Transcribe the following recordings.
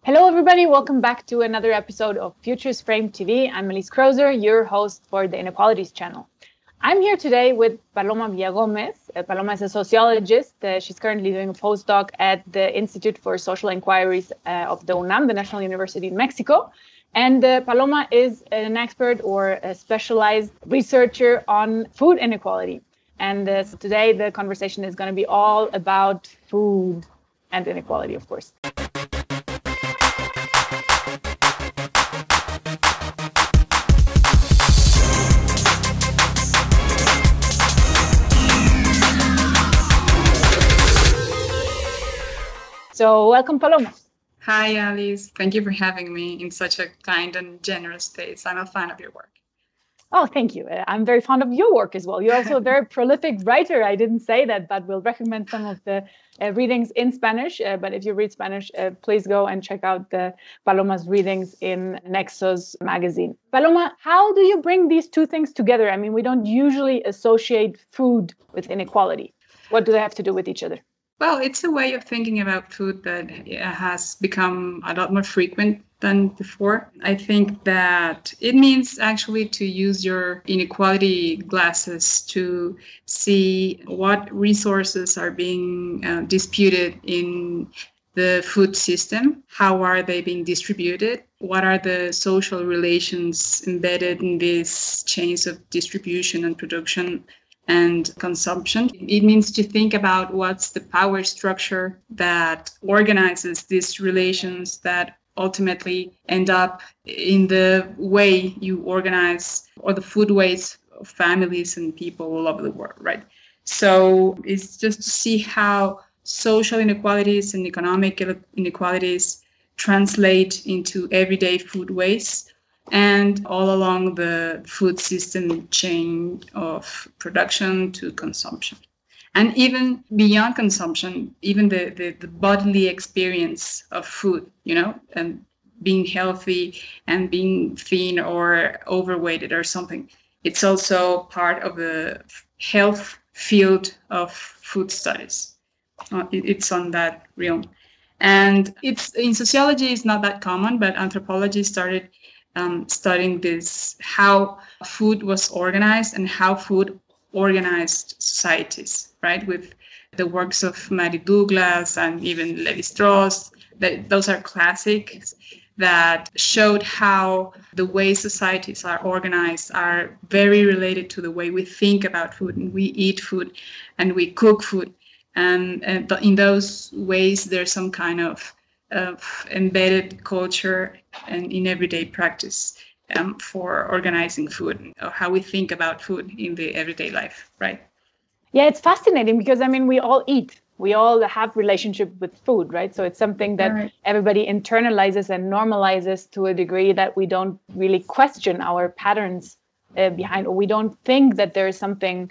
Hello, everybody. Welcome back to another episode of Futures Frame TV. I'm Alice Krozer, your host for the Inequalities channel. I'm here today with Paloma Villagómez. Paloma is a sociologist. She's currently doing a postdoc at the Institute for Social Inquiries of the UNAM, the National University in Mexico. And Paloma is an expert or a specialized researcher on food inequality. And so today the conversation is going to be all about food and inequality, of course. So welcome, Paloma. Hi, Alice. Thank you for having me in such a kind and generous space. I'm a fan of your work. Oh, thank you. I'm very fond of your work as well. You're also a very prolific writer. I didn't say that, but we'll recommend some of the readings in Spanish. But if you read Spanish, please go and check out Paloma's readings in Nexos magazine. Paloma, how do you bring these two things together? I mean, we don't usually associate food with inequality. What do they have to do with each other? Well, it's a way of thinking about food that has become a lot more frequent than before. I think that it means actually to use your inequality glasses to see what resources are being disputed in the food system. How are they being distributed? What are the social relations embedded in these chains of distribution and production and consumption? It means to think about what's the power structure that organizes these relations that ultimately end up in the way you organize or the food ways of families and people all over the world, right? So it's just to see how social inequalities and economic inequalities translate into everyday food waste and all along the food system chain of production to consumption. And even beyond consumption, even the bodily experience of food, and being healthy and being thin or overweighted or something. It's also part of the health field of food studies. It's on that realm. And it's in sociology, it's not that common, but anthropology started studying this, how food was organized and how food organized societies, right? With the works of Mary Douglas and even Levi-Strauss. Those are classics that showed how the way societies are organized are very related to the way we think about food and we eat food and we cook food. And in those ways, there's some kind of embedded culture and in everyday practice for organizing food, or how we think about food in the everyday life, right? Yeah, it's fascinating because, I mean, we all eat. We all have relationship with food, right? So it's something that everybody internalizes and normalizes to a degree that we don't really question our patterns behind, or we don't think that there is something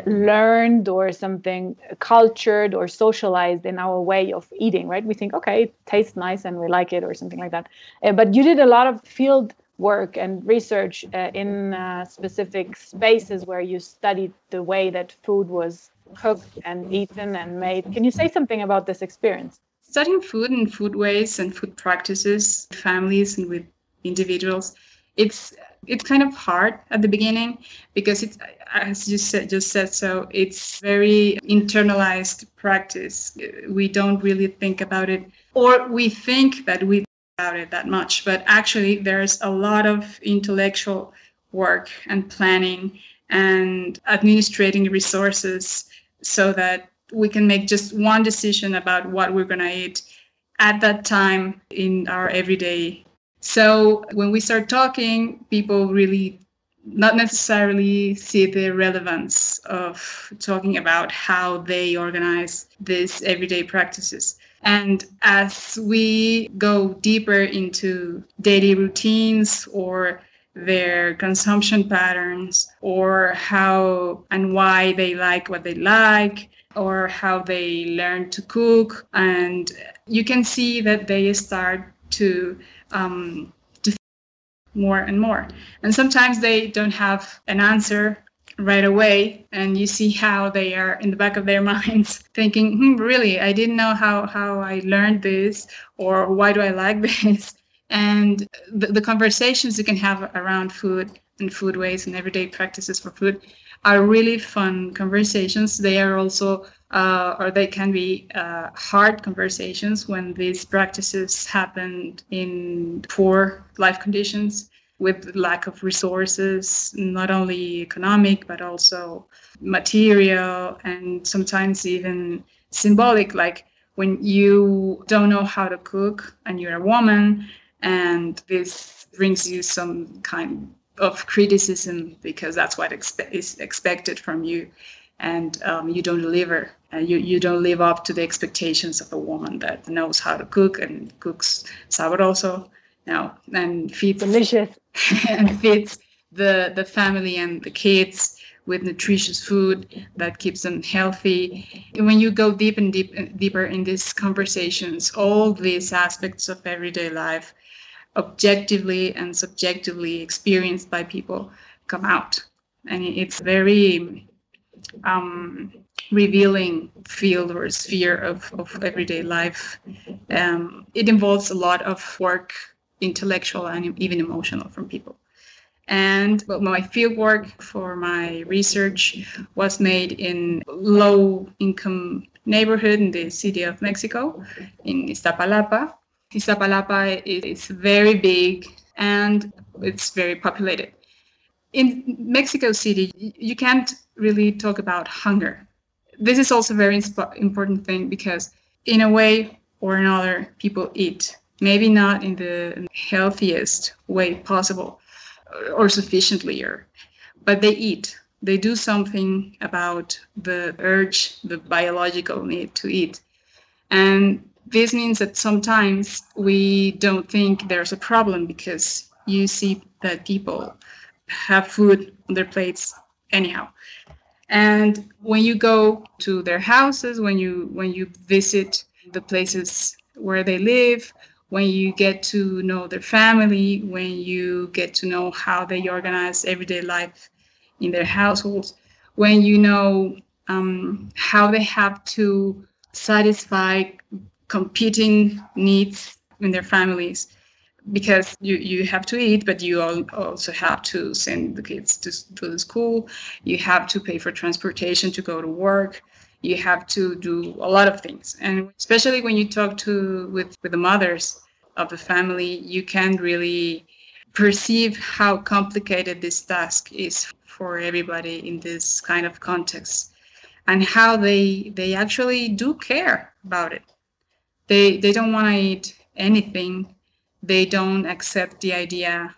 learned or something cultured or socialized in our way of eating, right? We think, okay, it tastes nice and we like it or something like that. But you did a lot of field work and research in specific spaces where you studied the way that food was cooked and eaten and made. Can you say something about this experience? Studying food and food ways and food practices, families and with individuals, it's kind of hard at the beginning because it's, as you just said, so it's very internalized practice. We don't really think about it, or we think that we think about it that much, but actually there's a lot of intellectual work and planning and administrating resources so that we can make just one decision about what we're going to eat at that time in our everyday. So when we start talking, people really not necessarily see the relevance of talking about how they organize these everyday practices. And as we go deeper into daily routines or their consumption patterns, or how and why they like what they like, or how they learn to cook, and you can see that they start to more and more. And sometimes they don't have an answer right away, and you see how they are in the back of their minds thinking, really, I didn't know how I learned this, or why do I like this? And the conversations you can have around food and food waste and everyday practices for food are really fun conversations. They are also, or they can be hard conversations when these practices happen in poor life conditions, with lack of resources, not only economic, but also material, and sometimes even symbolic, like when you don't know how to cook and you're a woman, and this brings you some kind of criticism because that's what is expected from you, and you don't deliver, and you don't live up to the expectations of a woman that knows how to cook and cooks sabroso now and feeds delicious and feeds the family and the kids with nutritious food that keeps them healthy. And when you go deeper in these conversations, all these aspects of everyday life, objectively and subjectively experienced by people, come out. And it's very revealing field or sphere of everyday life. It involves a lot of work, intellectual and even emotional, from people. And my field work for my research was made in low income neighborhood in the city of Mexico, in Iztapalapa. Iztapalapa is very big and it's very populated. In Mexico City, you can't really talk about hunger. This is also a very important thing because in a way or another, people eat. Maybe not in the healthiest way possible, or sufficiently, but they eat. They do something about the urge, the biological need to eat. And this means that sometimes we don't think there's a problem because you see that people have food on their plates anyhow. And when you go to their houses, when you visit the places where they live, when you get to know their family, when you get to know how they organize everyday life in their households, when you know how they have to satisfy competing needs in their families, because you have to eat, but you also have to send the kids to the school. You have to pay for transportation to go to work. You have to do a lot of things. And especially when you talk with the mothers of the family, you can really perceive how complicated this task is for everybody in this kind of context, and how they actually do care about it. They don't want to eat anything. They don't accept the idea,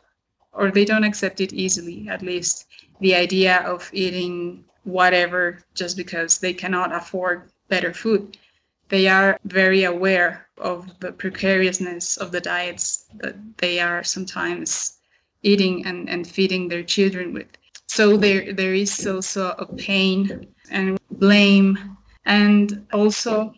or they don't accept it easily, at least, the idea of eating whatever just because they cannot afford better food. They are very aware of the precariousness of the diets that they are sometimes eating and feeding their children with. So there is also a pain and blame, and also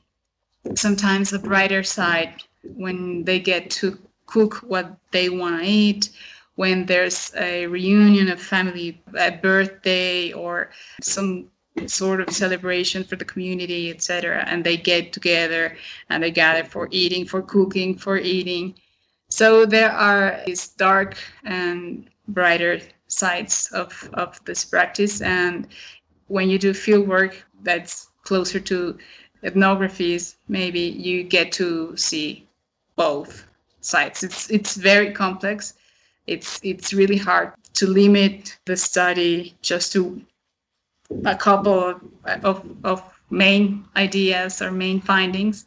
sometimes the brighter side when they get to cook what they want to eat, when there's a reunion of family, a birthday or some sort of celebration for the community, etc., and they get together and they gather for eating, for cooking, for eating. So there are these dark and brighter sides of this practice. And when you do field work that's closer to ethnographies, maybe you get to see both sides. It's very complex. It's really hard to limit the study just to a couple of main ideas or main findings,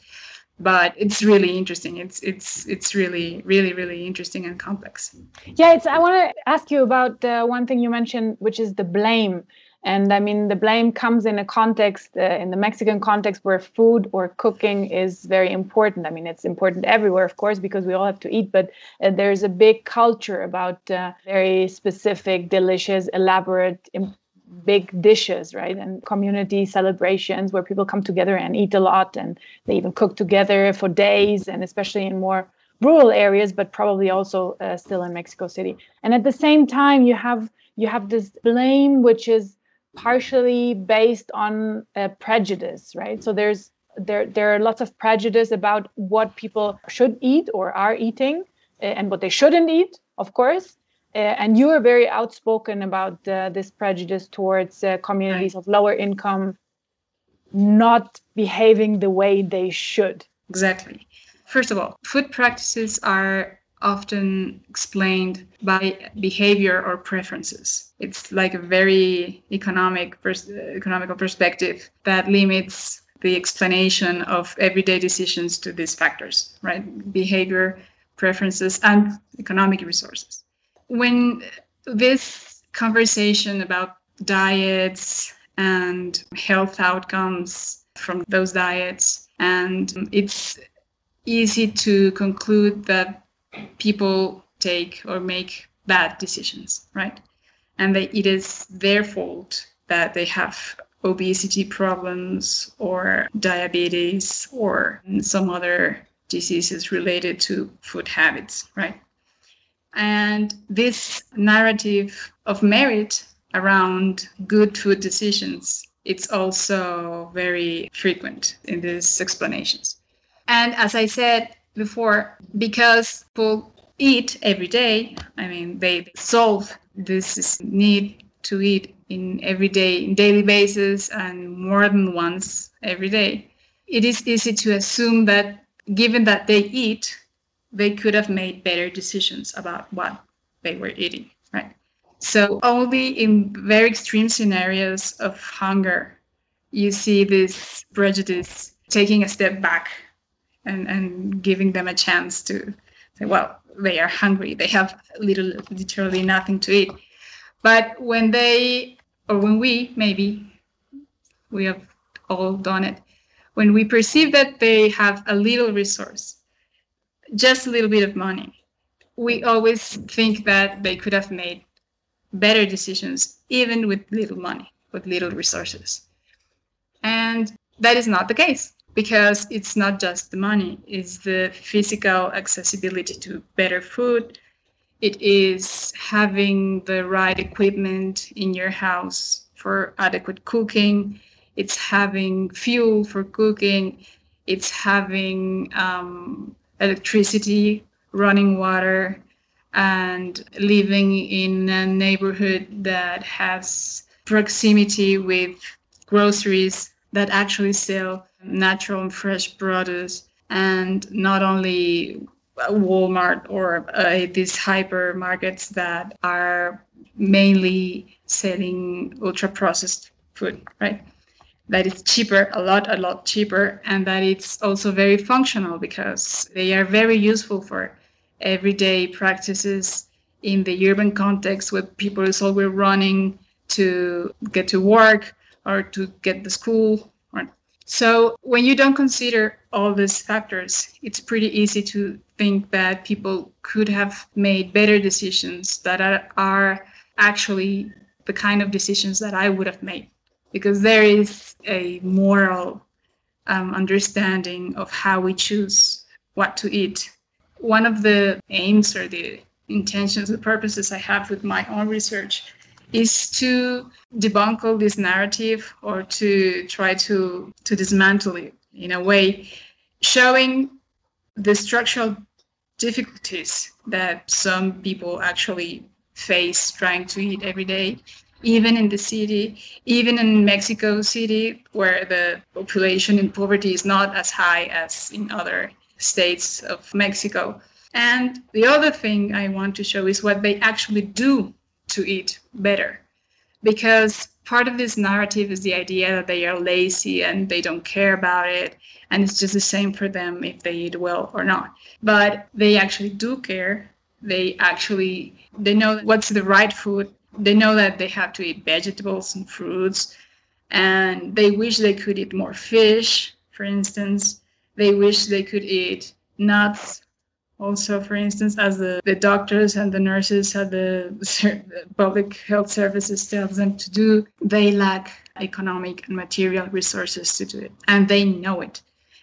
but it's really interesting. It's really interesting and complex. Yeah, I want to ask you about one thing you mentioned, which is the blame. And I mean, the blame comes in a context, in the Mexican context, where food or cooking is very important. I mean, it's important everywhere, of course, because we all have to eat. But there's a big culture about very specific, delicious, elaborate, big dishes, right? And community celebrations where people come together and eat a lot, and they even cook together for days, and especially in more rural areas, but probably also still in Mexico City. And at the same time, you have this blame, which is partially based on prejudice, right? So there are lots of prejudice about what people should eat or are eating, and what they shouldn't eat, of course. And you are very outspoken about this prejudice towards communities of lower income not behaving the way they should. Exactly. First of all, food practices are often explained by behavior or preferences. It's like a very economical perspective that limits the explanation of everyday decisions to these factors, right? Behavior, preferences, and economic resources. When this conversation about diets and health outcomes from those diets, and it's easy to conclude that people take or make bad decisions, right? And it is their fault that they have obesity problems or diabetes or some other diseases related to food habits, right? And this narrative of merit around good food decisions, it's also very frequent in these explanations. And as I said before, because people eat every day, I mean, they solve this need to eat in daily basis and more than once every day, it is easy to assume that given that they eat, they could have made better decisions about what they were eating, right? So only in very extreme scenarios of hunger, you see this prejudice taking a step back and giving them a chance to say, well, they are hungry. They have literally nothing to eat. But when we have all done it, when we perceive that they have a little resource, just a little bit of money, we always think that they could have made better decisions, even with little money, with little resources. And that is not the case, because it's not just the money, it's the physical accessibility to better food. It is having the right equipment in your house for adequate cooking. It's having fuel for cooking. It's having electricity, running water, and living in a neighborhood that has proximity with groceries that actually sell natural and fresh produce, and not only Walmart or these hypermarkets that are mainly selling ultra-processed food, right? That it's cheaper, a lot cheaper, and that it's also very functional because they are very useful for everyday practices in the urban context where people is always running to get to work or to get to school. So when you don't consider all these factors, it's pretty easy to think that people could have made better decisions that are actually the kind of decisions that I would have made, because there is a moral understanding of how we choose what to eat. One of the aims or the intentions, the purposes I have with my own research is to debunk all this narrative, or to try to dismantle it in a way, showing the structural difficulties that some people actually face trying to eat every day, even in the city, even in Mexico City, where the population in poverty is not as high as in other states of Mexico. And the other thing I want to show is what they actually do to eat better, because part of this narrative is the idea that they are lazy and they don't care about it, and it's just the same for them if they eat well or not. But they actually do care. They know what's the right food. They know that they have to eat vegetables and fruits, and they wish they could eat more fish, for instance. They wish they could eat nuts. Also, for instance, as the doctors and the nurses at the public health services tell them to do, they lack economic and material resources to do it. And they know it.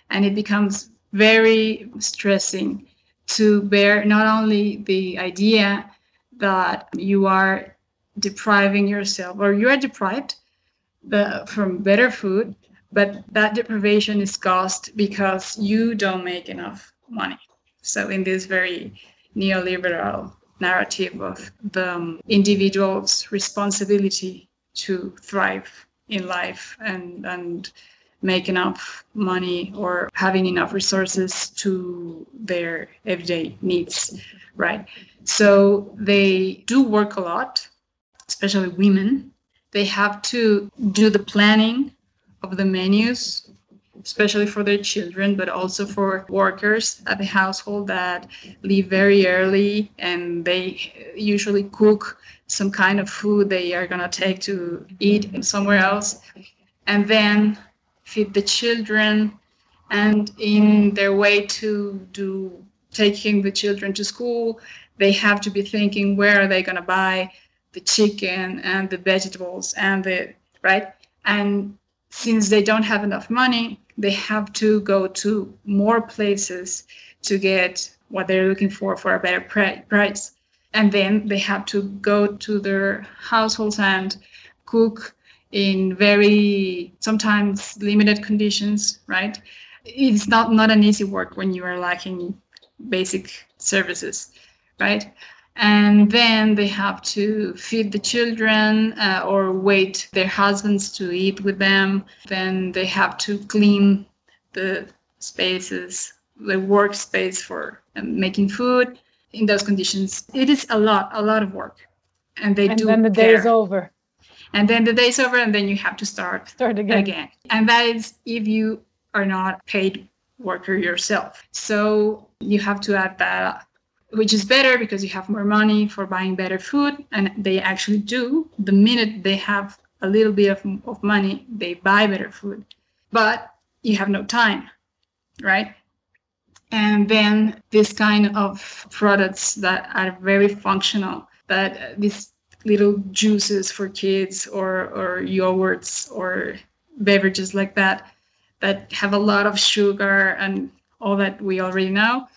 And it becomes very stressing to bear not only the idea that you are depriving yourself, or you are deprived, from better food, but that deprivation is caused because you don't make enough money. So in this very neoliberal narrative of the individual's responsibility to thrive in life and make enough money or having enough resources to their everyday needs, right? So they do work a lot, especially women. They have to do the planning of the menus, especially for their children, but also for workers at the household that leave very early, and they usually cook some kind of food they are going to take to eat somewhere else, and then feed the children. And in their way to do taking the children to school, they have to be thinking, where are they going to buy the chicken and the vegetables and the right? And since they don't have enough money, they have to go to more places to get what they're looking for a better price. And then they have to go to their households and cook in very sometimes limited conditions, right? It's not an easy work when you are lacking basic services, right? And then they have to feed the children or wait their husbands to eat with them. Then they have to clean the spaces, the workspace for making food in those conditions. It is a lot of work, and they do. And then the day is over. And then the day's over, and then you have to start again. And that is if you are not paid worker yourself. So you have to add that, which is better because you have more money for buying better food. And they actually do. The minute they have a little bit of money, they buy better food. But you have no time, right? And then this kind of products that are very functional, that these little juices for kids or yogurts or beverages like that have a lot of sugar and all that we already know,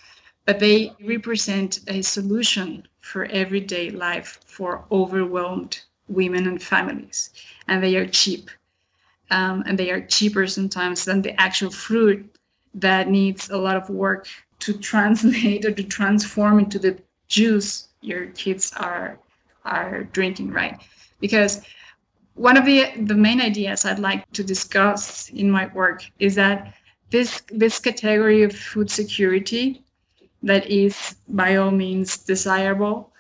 but they represent a solution for everyday life for overwhelmed women and families. And they are cheap. And they are cheaper sometimes than the actual fruit that needs a lot of work to translate or to transform into the juice your kids are drinking, right? Because one of the main ideas I'd like to discuss in my work is that this category of food security that is by all means desirable,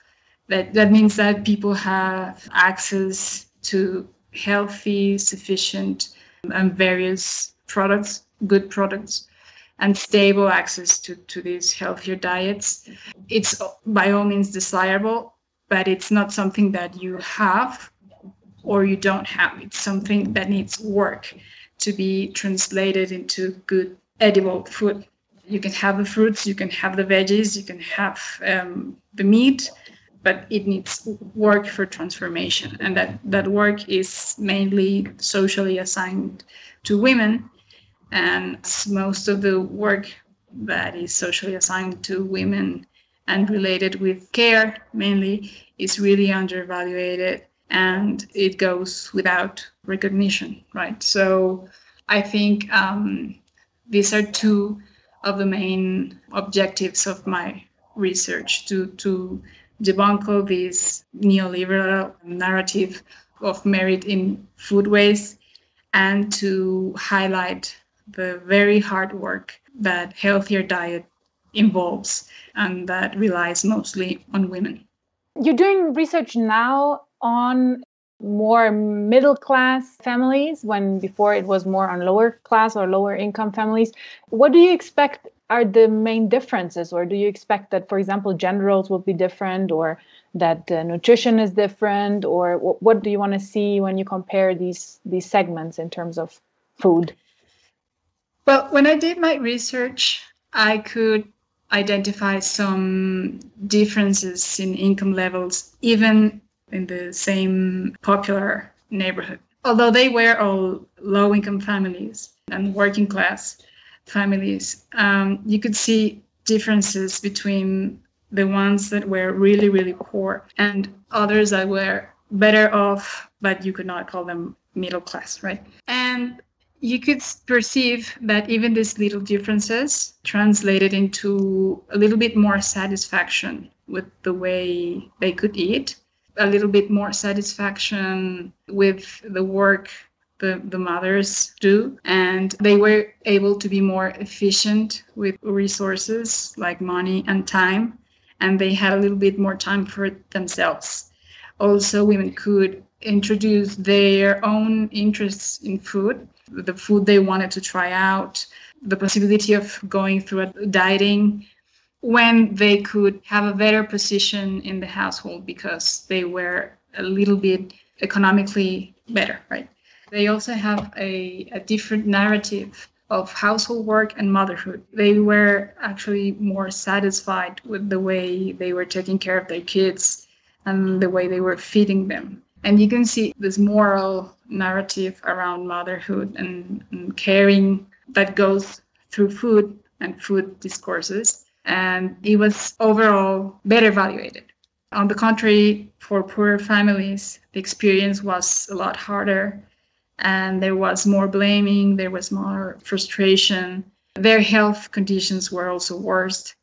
that means that people have access to healthy, sufficient, and various products, good products, and stable access to these healthier diets. It's by all means desirable, but it's not something that you have or you don't have. It's something that needs work to be translated into good edible food. You can have the fruits, you can have the veggies, you can have the meat, but it needs work for transformation. And that work is mainly socially assigned to women. And most of the work that is socially assigned to women and related with care mainly is really undervalued, and it goes without recognition, right? So I think these are two of the main objectives of my research, to debunk all this neoliberal narrative of merit in food waste and to highlight the very hard work that healthier diet involves and that relies mostly on women. You're doing research now on more middle class families when before it was more on lower class or lower income families. What do you expect are the main differences? Or do you expect that, for example, gender roles will be different, or that nutrition is different? Or what do you want to see when you compare these segments in terms of food? Well, when I did my research, I could identify some differences in income levels, even in the same popular neighborhood. Although they were all low-income families and working class families, you could see differences between the ones that were really, really poor and others that were better off, but you could not call them middle class, right? And you could perceive that even these little differences translated into a little bit more satisfaction with the way they could eat, a little bit more satisfaction with the work the mothers do, and they were able to be more efficient with resources like money and time, and they had a little bit more time for themselves. Also, women could introduce their own interests in food, the food they wanted to try out, the possibility of going through a dieting, when they could have a better position in the household because they were a little bit economically better, right? They also have a different narrative of household work and motherhood. They were actually more satisfied with the way they were taking care of their kids and the way they were feeding them. And you can see this moral narrative around motherhood and caring that goes through food and food discourses. And it was overall better evaluated. On the contrary, for poorer families, the experience was a lot harder, and there was more blaming, there was more frustration. Their health conditions were also worse.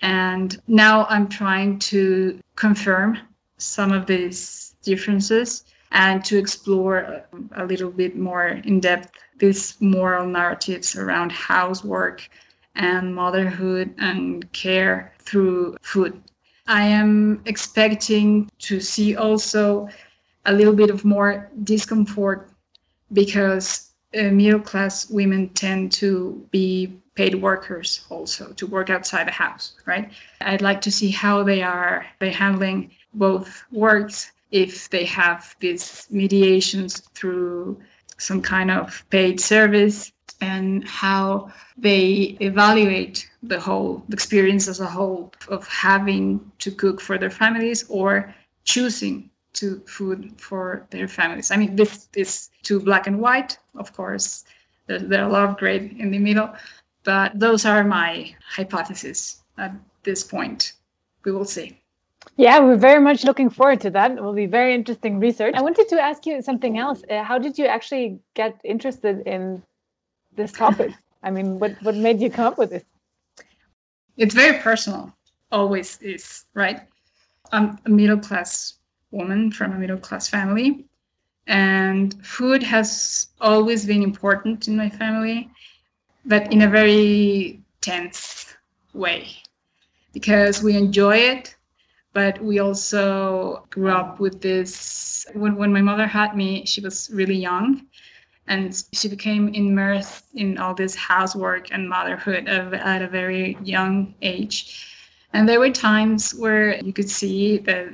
And now I'm trying to confirm some of these differences and to explore a little bit more in depth these moral narratives around housework and motherhood and care through food. I am expecting to see also a little bit of more discomfort because middle-class women tend to be paid workers also, to work outside the house, right? I'd like to see how they're handling both works, if they have these mediations through some kind of paid service, and how they evaluate the whole experience as a whole of having to cook for their families or choosing to food for their families. I mean, this is too black and white, of course. There are a lot of gray in the middle, but those are my hypotheses at this point. We will see. Yeah, we're very much looking forward to that. It will be very interesting research. I wanted to ask you something else. How did you actually get interested in this topic? I mean, what made you come up with this? It's very personal, always is, right? I'm a middle-class woman from a middle-class family, and food has always been important in my family, but in a very tense way, because we enjoy it, but we also grew up with this. When my mother had me, she was really young, and she became immersed in all this housework and motherhood at a very young age. And there were times where you could see that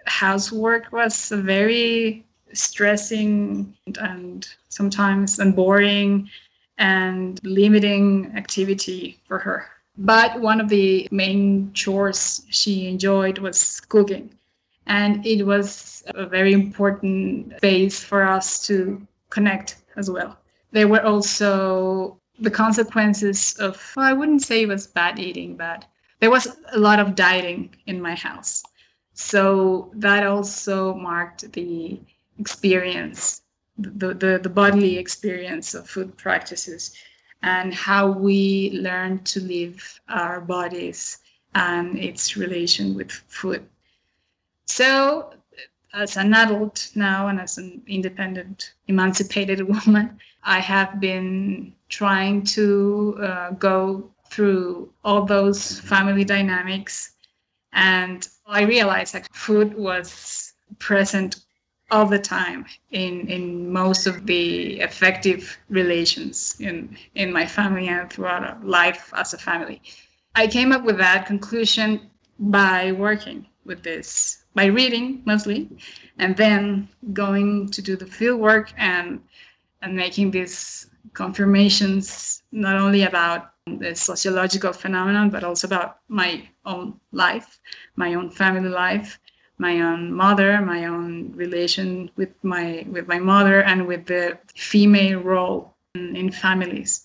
housework was very stressing and sometimes boring and limiting activity for her. But one of the main chores she enjoyed was cooking. And it was a very important space for us to connect as well. There were also the consequences of, well, I wouldn't say it was bad eating, but there was a lot of dieting in my house. So that also marked the experience, the bodily experience of food practices and how we learn to live our bodies and its relation with food. So as an adult now and as an independent, emancipated woman, I have been trying to go through all those family dynamics. And I realized that food was present all the time in most of the effective relations in my family and throughout life as a family. I came up with that conclusion by working with this, by reading mostly, and then going to do the field work and making these confirmations, not only about the sociological phenomenon, but also about my own life, my own family life, my own mother, my own relation with my mother, and with the female role in families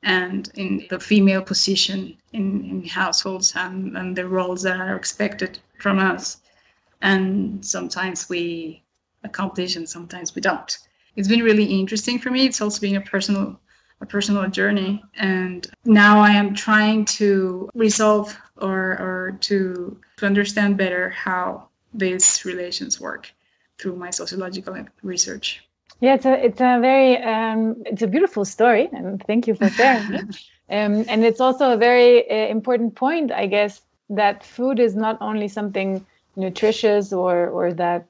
and in the female position in households and the roles that are expected from us. And sometimes we accomplish and sometimes we don't. it's been really interesting for me. It's also been a personal journey. And now I am trying to resolve or to understand better how these relations work through my sociological research. Yeah, it's a very it's a beautiful story, and thank you for sharing it. And it's also a very important point, I guess, that food is not only something nutritious or that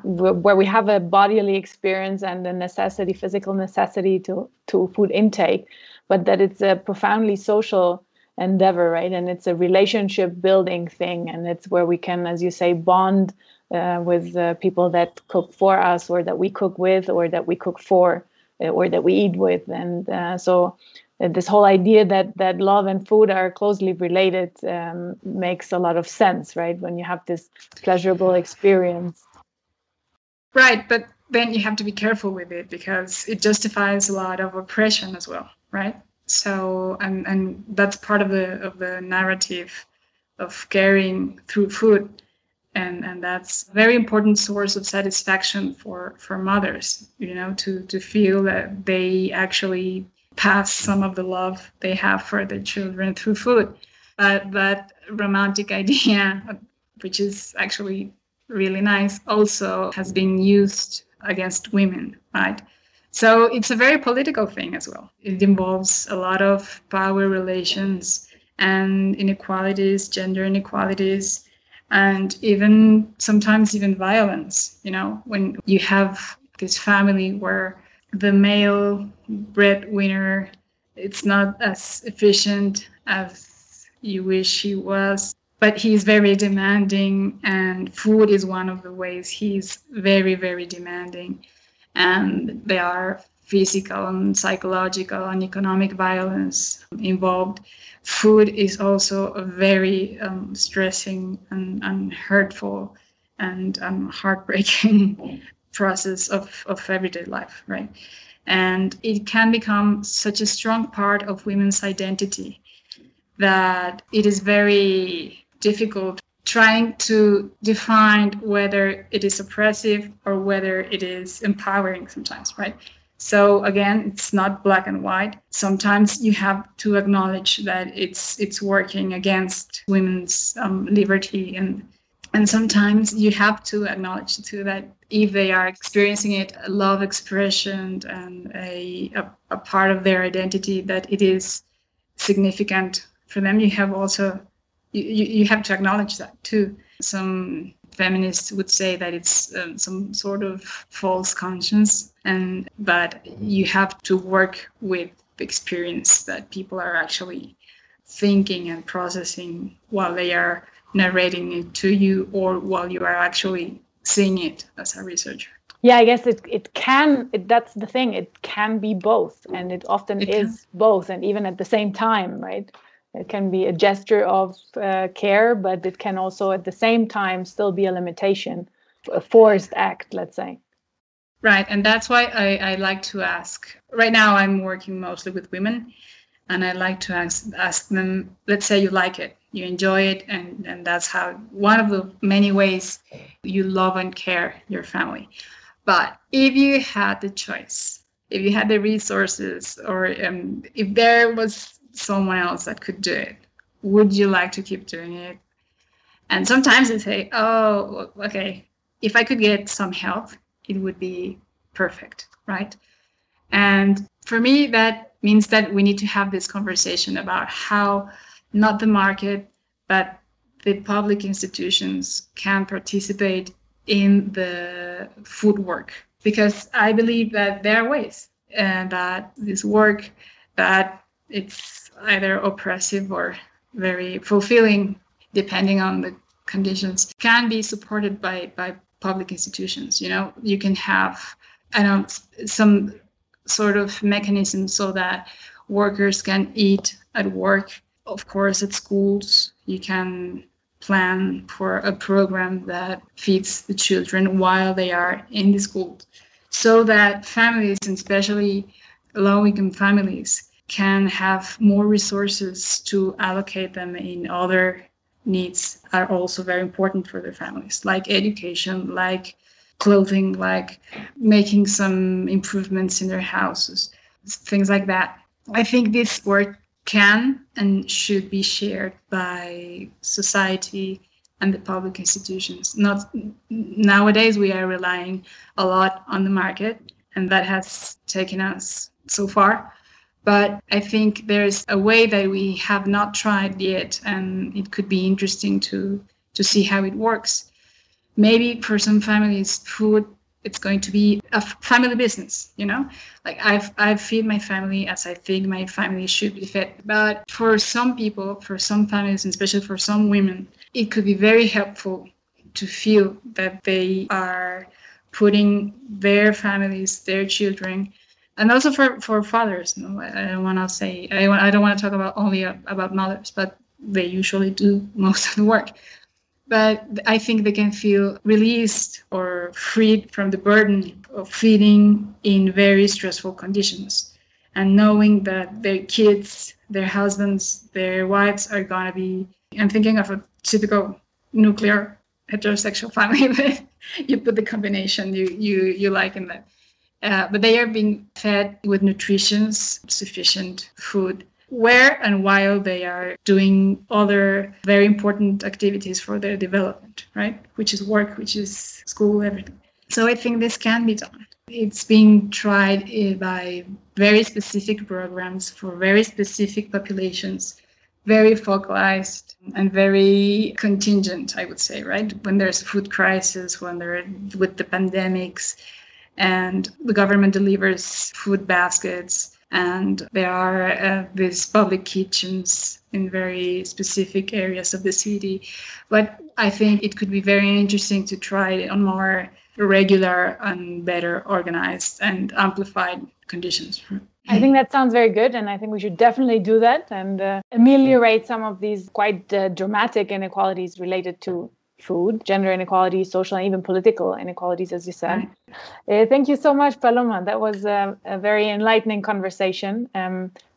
where we have a bodily experience and a necessity, physical necessity to food intake, but that it's a profoundly social endeavor, right? And it's a relationship building thing, and it's where we can, as you say, bond with people that cook for us, or that we cook with, or that we cook for, or that we eat with. And so this whole idea that love and food are closely related makes a lot of sense, right? When you have this pleasurable experience. Right, but then you have to be careful with it, because it justifies a lot of oppression as well, right? So, and that's part of the narrative of caring through food. And that's a very important source of satisfaction for mothers, to feel that they actually pass some of the love they have for their children through food. But that romantic idea, which is actually really nice, also has been used against women, right? So it's a very political thing as well. It involves a lot of power relations and inequalities, gender inequalities, and even sometimes even violence, when you have this family where the male breadwinner, it's not as efficient as you wish he was, but he's very demanding, and food is one of the ways he's very, very demanding. And there are physical and psychological and economic violence involved. Food is also a very stressing and hurtful and heartbreaking process of everyday life, right? And it can become such a strong part of women's identity that it is very difficult trying to define whether it is oppressive or whether it is empowering sometimes, right? So again, it's not black and white. Sometimes you have to acknowledge that it's working against women's liberty, and sometimes you have to acknowledge too that if they are experiencing it, a love expression and a part of their identity, that it is significant for them. You have also you have to acknowledge that too. Some feminists would say that it's some sort of false conscience, but you have to work with the experience that people are actually thinking and processing while they are narrating it to you, or while you are actually seeing it as a researcher. Yeah, I guess that's the thing. It can be both, and it often is both, and even at the same time, right? It can be a gesture of care, but it can also at the same time still be a limitation, a forced act, let's say. Right, and that's why I like to ask. Right now I'm working mostly with women, and I like to ask them, let's say you like it, you enjoy it, and that's how one of the many ways you love and care your family. But if you had the choice, if you had the resources, or if there was someone else that could do it, would you like to keep doing it? And sometimes they say, oh, okay, if I could get some help, it would be perfect, right? And for me, that means that we need to have this conversation about how not the market, but the public institutions can participate in the food work. Because I believe that there are ways, and that this work, that it's either oppressive or very fulfilling, depending on the conditions, can be supported by public institutions. You can have, some sort of mechanism so that workers can eat at work. Of course, at schools, you can plan for a program that feeds the children while they are in the school, so that families, and especially low-income families, can have more resources to allocate them in other needs are also very important for their families, like education, like clothing, like making some improvements in their houses, things like that. I think this work can and should be shared by society and the public institutions. Not nowadays, we are relying a lot on the market, and that has taken us so far. But I think there's a way that we have not tried yet, and it could be interesting to see how it works. Maybe for some families, food, it's going to be a family business, you know? Like I feed my family as I think my family should be fed. But for some people, for some families, and especially for some women, it could be very helpful to feel that they are putting their families, their children, and also for fathers. You know, I don't want to say, I don't want to talk about only about mothers, but they usually do most of the work. But I think they can feel released or freed from the burden of feeding in very stressful conditions, and knowing that their kids, their husbands, their wives are going to be, I'm thinking of a typical nuclear heterosexual family, but you put the combination you like in that. But they are being fed with nutritious, sufficient food where and while they are doing other very important activities for their development, right? Which is work, which is school, everything. So I think this can be done. It's being tried by very specific programs for very specific populations, very focalized and very contingent, I would say, right? When there's a food crisis, when they're with the pandemics, and the government delivers food baskets, and there are these public kitchens in very specific areas of the city. But I think it could be very interesting to try it on more regular and better organized and amplified conditions. I think that sounds very good, and I think we should definitely do that and ameliorate some of these quite dramatic inequalities related to food, gender inequalities, social and even political inequalities, as you said. Right. Thank you so much, Paloma. That was a very enlightening conversation.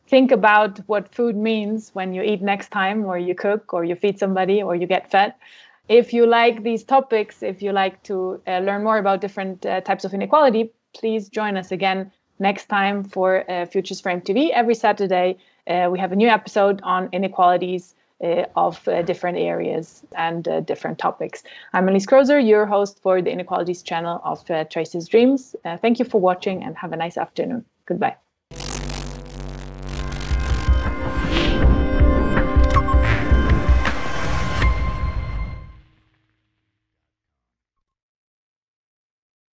Think about what food means when you eat next time, or you cook, or you feed somebody, or you get fed. If you like these topics, if you like to learn more about different types of inequality, please join us again next time for Futures for MTV. Every Saturday, we have a new episode on inequalities of different areas and different topics. I'm Alice Krozer, your host for the Inequalities channel of Traces.Dreams. Thank you for watching and have a nice afternoon. Goodbye.